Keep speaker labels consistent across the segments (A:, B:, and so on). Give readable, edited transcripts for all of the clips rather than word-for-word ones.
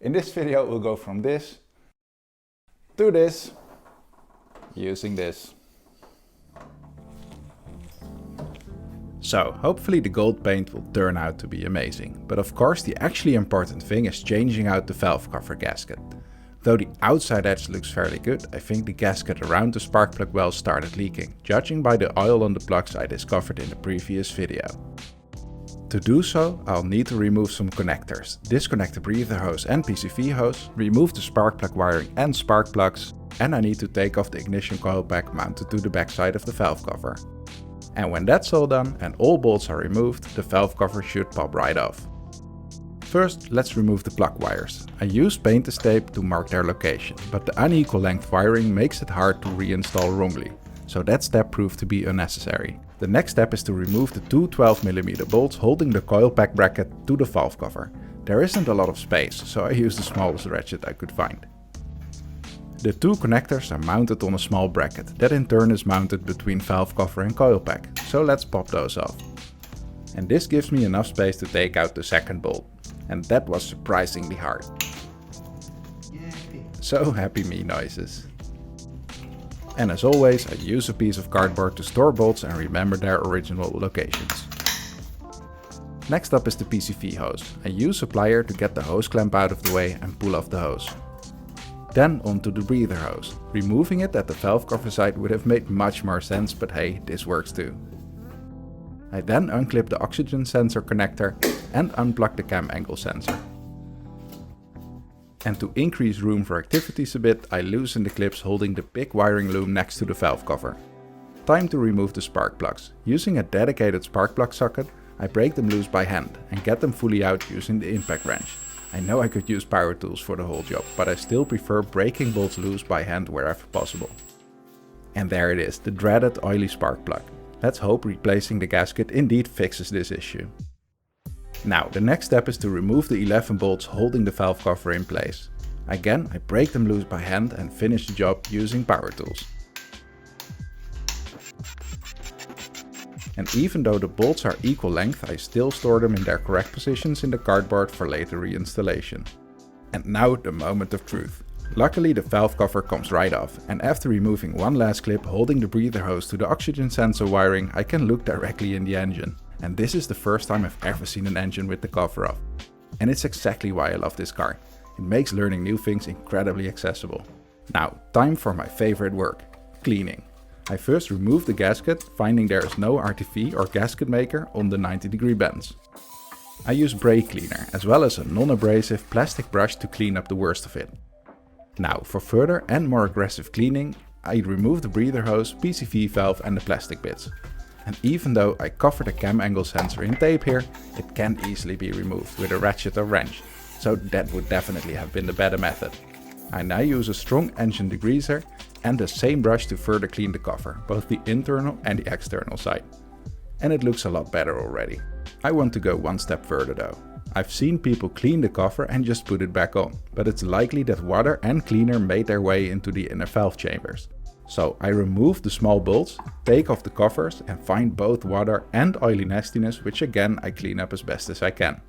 A: In this video we'll go from this to this using this. So hopefully the gold paint will turn out to be amazing, but of course the actually important thing is changing out the valve cover gasket. Though the outside edge looks fairly good, I think the gasket around the spark plug well started leaking, judging by the oil on the plugs I discovered in the previous video. To do so, I'll need to remove some connectors, disconnect the breather hose and PCV hose, remove the spark plug wiring and spark plugs, and I need to take off the ignition coil pack mounted to the backside of the valve cover. And when that's all done and all bolts are removed, the valve cover should pop right off. First, let's remove the plug wires. I used painter's tape to mark their location, but the unequal length wiring makes it hard to reinstall wrongly, so that step proved to be unnecessary. The next step is to remove the two 12mm bolts holding the coil pack bracket to the valve cover. There isn't a lot of space, so I used the smallest ratchet I could find. The two connectors are mounted on a small bracket that in turn is mounted between valve cover and coil pack, so let's pop those off. And this gives me enough space to take out the second bolt. And that was surprisingly hard. So happy me noises. And as always, I use a piece of cardboard to store bolts and remember their original locations. Next up is the PCV hose. I use a plier to get the hose clamp out of the way and pull off the hose. Then onto the breather hose. Removing it at the valve cover side would have made much more sense, but hey, this works too. I then unclip the oxygen sensor connector and unplug the cam angle sensor. And to increase room for activities a bit, I loosen the clips holding the big wiring loom next to the valve cover. Time to remove the spark plugs. Using a dedicated spark plug socket, I break them loose by hand and get them fully out using the impact wrench. I know I could use power tools for the whole job, but I still prefer breaking bolts loose by hand wherever possible. And there it is, the dreaded oily spark plug. Let's hope replacing the gasket indeed fixes this issue. Now, the next step is to remove the 11 bolts holding the valve cover in place. Again, I break them loose by hand and finish the job using power tools. And even though the bolts are equal length, I still store them in their correct positions in the cardboard for later reinstallation. And now the moment of truth. Luckily the valve cover comes right off, and after removing one last clip holding the breather hose to the oxygen sensor wiring, I can look directly in the engine. And this is the first time I've ever seen an engine with the cover off. And it's exactly why I love this car. It makes learning new things incredibly accessible. Now, time for my favorite work, cleaning. I first remove the gasket, finding there is no RTV or gasket maker on the 90-degree bends. I use brake cleaner as well as a non-abrasive plastic brush to clean up the worst of it. Now, for further and more aggressive cleaning, I remove the breather hose, PCV valve and the plastic bits. And even though I cover the cam angle sensor in tape here, it can't easily be removed with a ratchet or wrench, so that would definitely have been the better method. I now use a strong engine degreaser and the same brush to further clean the cover, both the internal and the external side. And it looks a lot better already. I want to go one step further though. I've seen people clean the cover and just put it back on, but it's likely that water and cleaner made their way into the inner valve chambers. So I remove the small bolts, take off the covers and find both water and oily nastiness, which again I clean up as best as I can.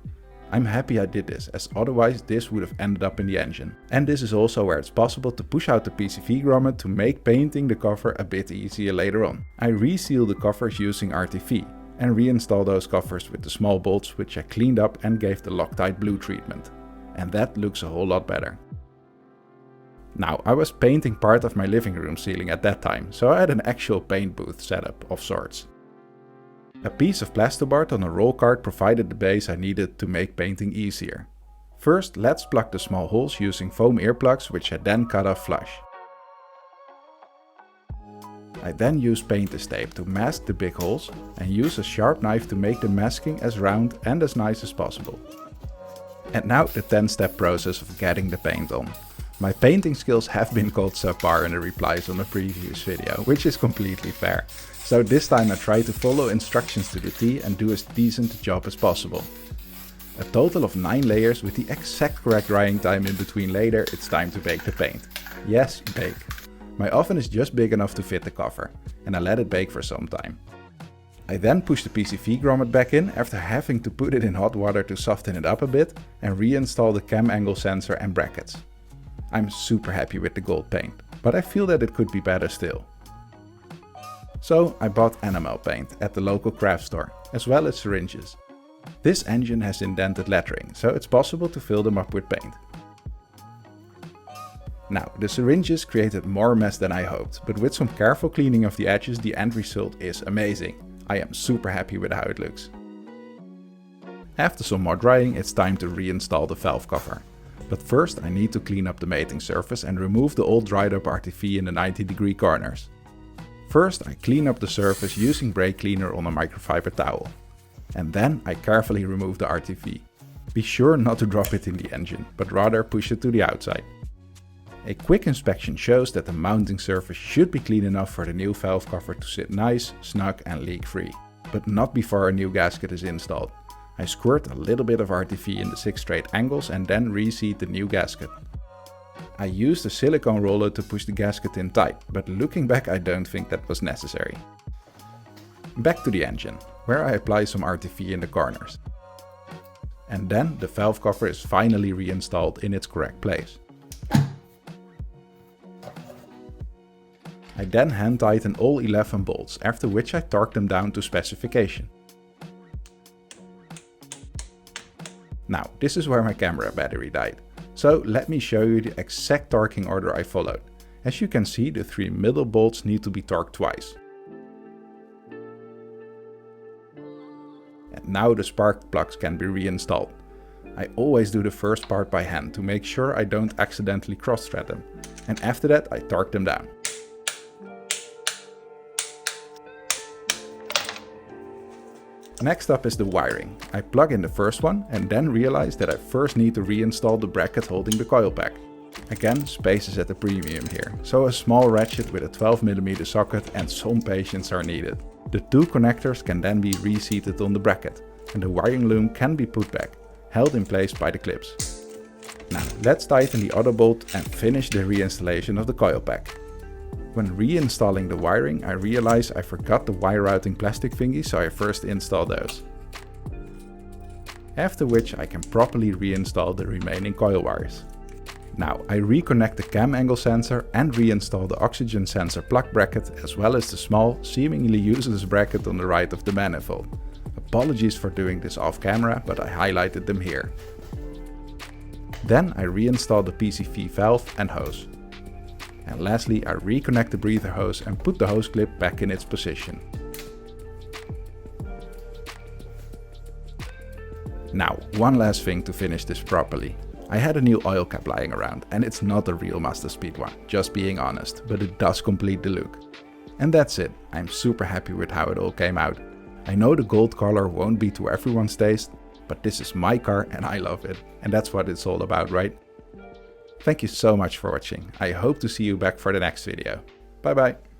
A: I'm happy I did this, as otherwise this would have ended up in the engine. And this is also where it's possible to push out the PCV grommet to make painting the cover a bit easier later on. I reseal the covers using RTV and reinstall those covers with the small bolts which I cleaned up and gave the Loctite blue treatment. And that looks a whole lot better. Now, I was painting part of my living room ceiling at that time, so I had an actual paint booth setup of sorts. A piece of plasterboard on a roll card provided the base I needed to make painting easier. First, let's plug the small holes using foam earplugs, which I then cut off flush. I then use painter's tape to mask the big holes and use a sharp knife to make the masking as round and as nice as possible. And now the 10-step process of getting the paint on. My painting skills have been called subpar in the replies on a previous video, which is completely fair. So this time I try to follow instructions to the T and do as decent a job as possible. A total of 9 layers with the exact correct drying time in between later, it's time to bake the paint. Yes, bake. My oven is just big enough to fit the cover, and I let it bake for some time. I then push the PCV grommet back in after having to put it in hot water to soften it up a bit and reinstall the cam angle sensor and brackets. I'm super happy with the gold paint, but I feel that it could be better still. So I bought enamel paint at the local craft store, as well as syringes. This engine has indented lettering, so it's possible to fill them up with paint. Now, the syringes created more mess than I hoped, but with some careful cleaning of the edges, the end result is amazing. I am super happy with how it looks. After some more drying, it's time to reinstall the valve cover. But first I need to clean up the mating surface and remove the old dried up RTV in the 90-degree corners. First I clean up the surface using brake cleaner on a microfiber towel. And then I carefully remove the RTV. Be sure not to drop it in the engine, but rather push it to the outside. A quick inspection shows that the mounting surface should be clean enough for the new valve cover to sit nice, snug and leak free. But not before a new gasket is installed. I squirt a little bit of RTV in the 6 straight angles and then reseat the new gasket. I used a silicone roller to push the gasket in tight, but looking back I don't think that was necessary. Back to the engine, where I apply some RTV in the corners. And then the valve cover is finally reinstalled in its correct place. I then hand tighten all 11 bolts, after which I torque them down to specification. Now, this is where my camera battery died. So let me show you the exact torquing order I followed. As you can see, the 3 middle bolts need to be torqued twice. And now the spark plugs can be reinstalled. I always do the first part by hand to make sure I don't accidentally cross-thread them. And after that I torque them down. Next up is the wiring. I plug in the first one and then realize that I first need to reinstall the bracket holding the coil pack. Again, space is at a premium here, so a small ratchet with a 12mm socket and some patience are needed. The 2 connectors can then be reseated on the bracket and the wiring loom can be put back, held in place by the clips. Now let's tighten the other bolt and finish the reinstallation of the coil pack. When reinstalling the wiring, I realized I forgot the wire routing plastic thingy, so I first install those. After which I can properly reinstall the remaining coil wires. Now I reconnect the cam angle sensor and reinstall the oxygen sensor plug bracket as well as the small, seemingly useless bracket on the right of the manifold. Apologies for doing this off camera, but I highlighted them here. Then I reinstall the PCV valve and hose. And lastly, I reconnect the breather hose and put the hose clip back in its position. Now, one last thing to finish this properly. I had a new oil cap lying around and it's not a real Mazda Speed one, just being honest, but it does complete the look. And that's it, I'm super happy with how it all came out. I know the gold color won't be to everyone's taste, but this is my car and I love it. And that's what it's all about, right? Thank you so much for watching. I hope to see you back for the next video. Bye bye.